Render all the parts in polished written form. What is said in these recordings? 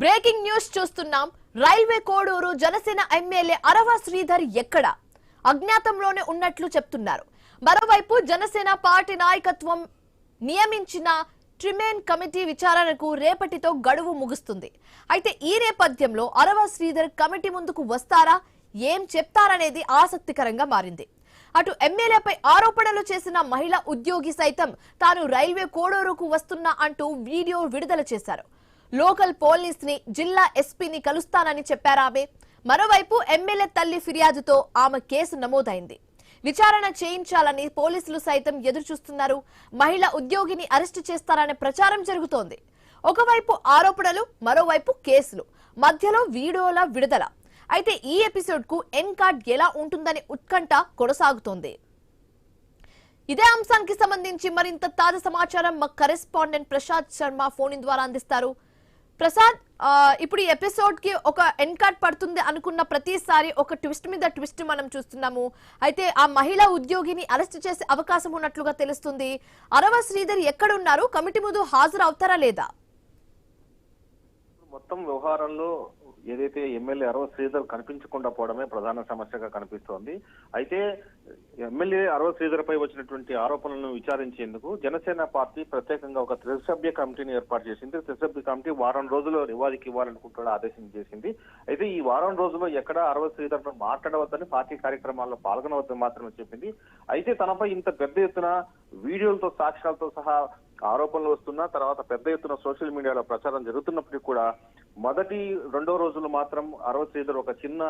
Breaking news చూస్తున్నాం. Railway Koduru Janasena MLA అరవ శ్రీధర్ ఎక్కడ అజ్ఞాతంలోనే ఉన్నట్లు చెప్తున్నారు. మరోవైపు జనసేన పార్టీ నాయకత్వం నియమించిన ట్రిమేన్ కమిటీ విచారణకు రేపటితో గడువు ముగుస్తుంది. అయితే ఈ నేపథ్యంలో అరవ శ్రీధర్ కమిటీ ముందుకు వస్తారా, ఏం చెప్తారనేది ఆసక్తికరంగా మారింది. అటు ఎమ్మెల్యేపై ఆరోపణలు చేసిన మహిళా ఉద్యోగి సైతం తాను రైల్వే కోడూరుకు వస్తున్నా అంటూ వీడియో విడుదల చేశారు. లోకల్ పోలీస్ ని, జిల్లా ఎస్పీని కలుస్తానని చెప్పారామె. మరోవైపు ఎమ్మెల్యే తల్లి ఫిర్యాదుతో ఆమె కేసు నమోదైంది. విచారణ చేయించాలని పోలీసులు సైతం ఎదురుచూస్తున్నారు. మహిళా ఉద్యోగిని అరెస్టు చేస్తారనే ప్రచారం జరుగుతోంది. ఒకవైపు ఆరోపణలు, మరోవైపు కేసులు, మధ్యలో వీడియోల విడుదల. అయితే ఈ ఎపిసోడ్ కు ఎండ్ కార్డ్ ఎలా ఉంటుందని ఉత్కంఠ కొనసాగుతోంది. ఇదే అంశానికి సంబంధించి మరింత తాజా సమాచారం మా కరెస్పాండెంట్ ప్రసాద్ శర్మ ఫోన్ ద్వారా అందిస్తారు. ప్రసాద్, ఇప్పుడు ఈ ఎపిసోడ్ కి ఒక ఎండ్ కార్డ్ పడుతుంది అనుకున్న ప్రతిసారి ఒక ట్విస్ట్ మీద ట్విస్ట్ మనం చూస్తున్నాము. అయితే ఆ మహిళా ఉద్యోగిని అరెస్ట్ చేసే అవకాశం ఉన్నట్లుగా తెలుస్తుంది. అరవ శ్రీధర్ ఎక్కడున్నారు? కమిటీ ముందు హాజరు అవుతారా లేదా? మొత్తం వ్యవహారంలో ఏదైతే ఎమ్మెల్యే అరవ శ్రీధర్ కనిపించకుండా పోవడమే ప్రధాన సమస్యగా కనిపిస్తోంది. అయితే ఎమ్మెల్యే అరవ శ్రీధర్ పై వచ్చినటువంటి ఆరోపణలను విచారించేందుకు జనసేన పార్టీ ప్రత్యేకంగా ఒక త్రిసభ్య కమిటీని ఏర్పాటు చేసింది. త్రిసభ్య కమిటీ వారం రోజుల్లో నివాళికి ఇవ్వాలనుకుంటున్న ఆదేశం చేసింది. అయితే ఈ వారం రోజుల్లో ఎక్కడ అరవ శ్రీధర్ మాట్లాడవద్దని, పార్టీ కార్యక్రమాల్లో పాల్గొనవద్దని మాత్రమే చెప్పింది. అయితే తనపై ఇంత పెద్ద ఎత్తున వీడియోలతో, సాక్ష్యాలతో సహా ఆరోపణలు వస్తున్నా, తర్వాత పెద్ద ఎత్తున సోషల్ మీడియాలో ప్రచారం జరుగుతున్నప్పటికీ కూడా మొదటి 2వ రోజులు మాత్రం అరవ శ్రీధర్ ఒక చిన్న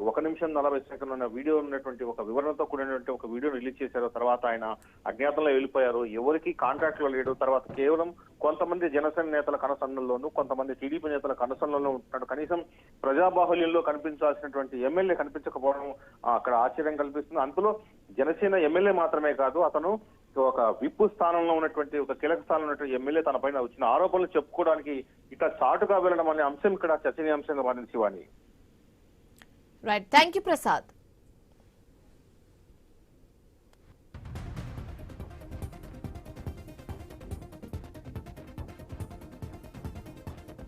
1 నిమిషం 40 సెకండ్ల వీడియో ఉన్నటువంటి ఒక వివరణతో కూడినటువంటి ఒక వీడియో రిలీజ్ చేశారు. తర్వాత ఆయన అజ్ఞాతంలో వెళ్ళిపోయారు. ఎవరికి కాంట్రాక్ట్ లో లేడు. తర్వాత కేవలం కొంతమంది జనసేన నేతల కనసన్నల్లోనూ, కొంతమంది టీడీపీ నేతల కనసన్నల్లో ఉంటున్నాడు. కనీసం ప్రజాబాహుల్యంలో కనిపించాల్సినటువంటి ఎమ్మెల్యే కనిపించకపోవడం అక్కడ ఆశ్చర్యం కల్పిస్తుంది. అందులో జనసేన ఎమ్మెల్యే మాత్రమే కాదు, అతను ఒక విప్పు స్థానంలో ఉన్నటువంటి, ఒక కీలక స్థానంలో ఉన్నటువంటి ఎమ్మెల్యే తన పైన వచ్చిన ఆరోపణలు చెప్పుకోవడానికి ఇట్లా చాటుగా వెళ్ళడం అనే అంశం ఇక్కడ చర్చనీయాంశంగా మారింది. Shivani. Right, thank you Prasad.